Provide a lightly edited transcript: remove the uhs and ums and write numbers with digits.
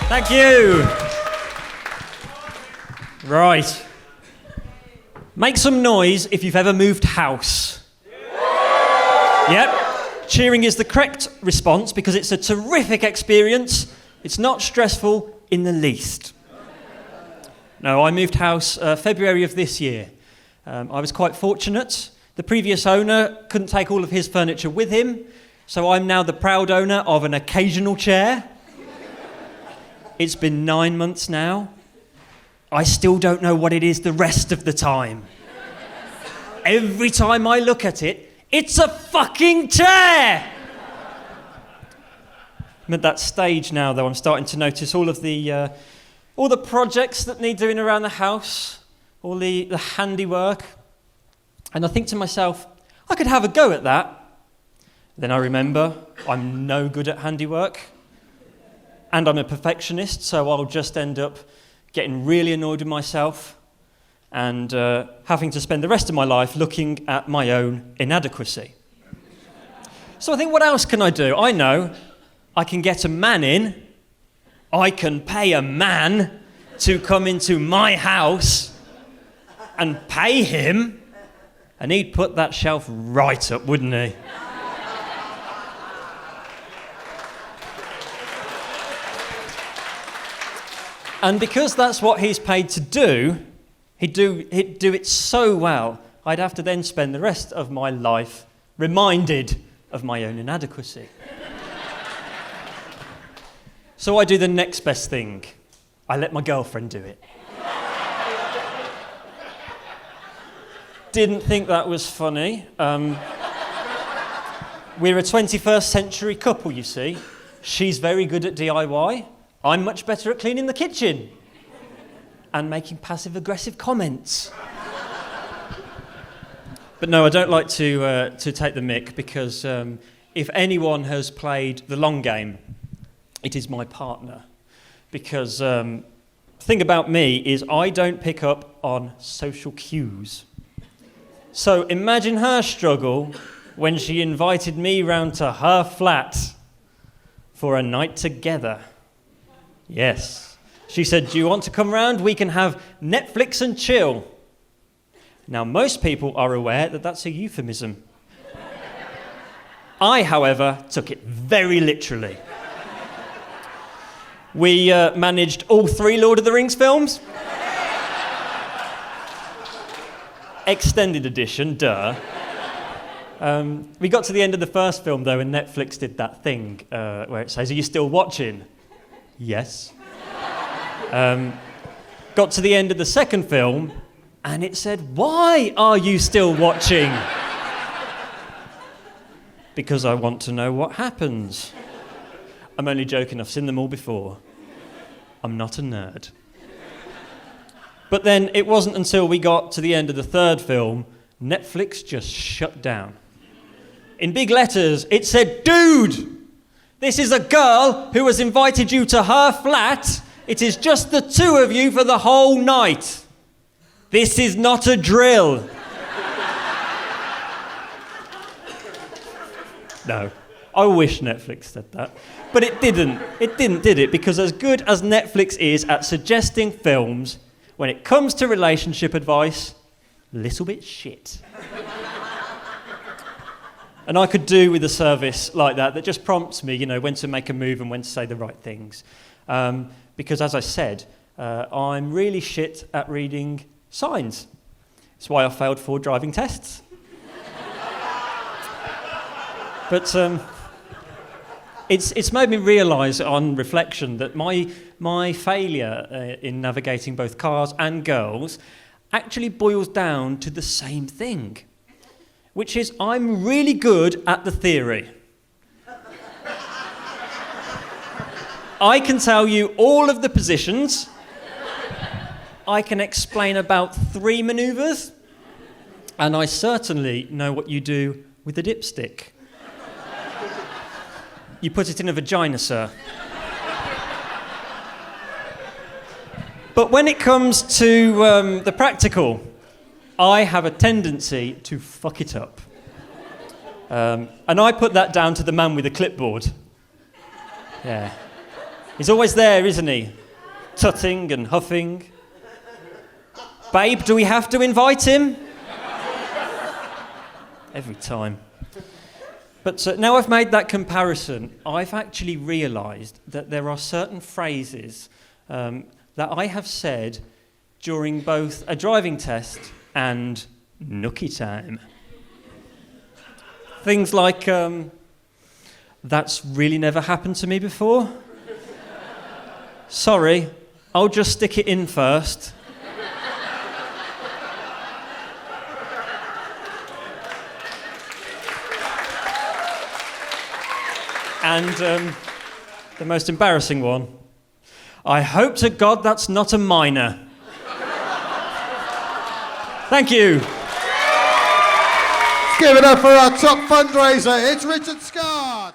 Thank you. Right. Make some noise if you've ever moved house. Yep. Cheering is the correct response because it's a terrific experience. It's not stressful in the least. No, I moved house February of this year. I was quite fortunate. The previous owner couldn't take all of his furniture with him, so I'm now the proud owner of an occasional chair. It's been 9 months now. I still don't know what it is the rest of the time. Every time I look at it, it's a fucking chair! I'm at that stage now, though. I'm starting to notice all the projects that need doing around the house, all the handiwork. And I think to myself, I could have a go at that. Then I remember I'm no good at handiwork. And I'm a perfectionist, so I'll just end up getting really annoyed with myself and having to spend the rest of my life looking at my own inadequacy. So I think, what else can I do? I know I can get a man in. I can pay a man to come into my house and pay him, and he'd put that shelf right up, wouldn't he? And because that's what he's paid to do, he'd do it so well, I'd have to then spend the rest of my life reminded of my own inadequacy. So I do the next best thing. I let my girlfriend do it. Didn't think that was funny. We're a 21st century couple, you see. She's very good at DIY. I'm much better at cleaning the kitchen and making passive-aggressive comments. But no, I don't like to take the mick because if anyone has played the long game, it is my partner. Because the thing about me is I don't pick up on social cues. So imagine her struggle when she invited me round to her flat for a night together. Yes. She said, "Do you want to come round? We can have Netflix and chill." Now, most people are aware that that's a euphemism. I, however, took it very literally. We managed all 3 Lord of the Rings films. Extended edition, duh. We got to the end of the first film, though, and Netflix did that thing where it says, "Are you still watching?" Yes. Got to the end of the second film, and it said, "Why are you still watching?" Because I want to know what happens. I'm only joking, I've seen them all before. I'm not a nerd. But then it wasn't until we got to the end of the third film, Netflix just shut down. In big letters, it said, "Dude! This is a girl who has invited you to her flat. It is just the 2 of you for the whole night. This is not a drill." No, I wish Netflix said that. But it didn't. It didn't, did it? Because as good as Netflix is at suggesting films, when it comes to relationship advice, a little bit shit. And I could do with a service like that just prompts me, when to make a move and when to say the right things. Because, as I said, I'm really shit at reading signs. That's why I failed 4 driving tests. But it's made me realise on reflection that my failure in navigating both cars and girls actually boils down to the same thing, which is I'm really good at the theory. I can tell you all of the positions. I can explain about 3 manoeuvres. And I certainly know what you do with a dipstick. You put it in a vagina, sir. But when it comes to the practical, I have a tendency to fuck it up. And I put that down to the man with the clipboard. Yeah. He's always there, isn't he? Tutting and huffing. Babe, do we have to invite him? Every time. But now I've made that comparison, I've actually realised that there are certain phrases that I have said during both a driving test and nookie time. Things like, that's really never happened to me before. Sorry, I'll just stick it in first. And the most embarrassing one, I hope to God that's not a minor. Thank you. Let's give it up for our top fundraiser. It's Richard Scott.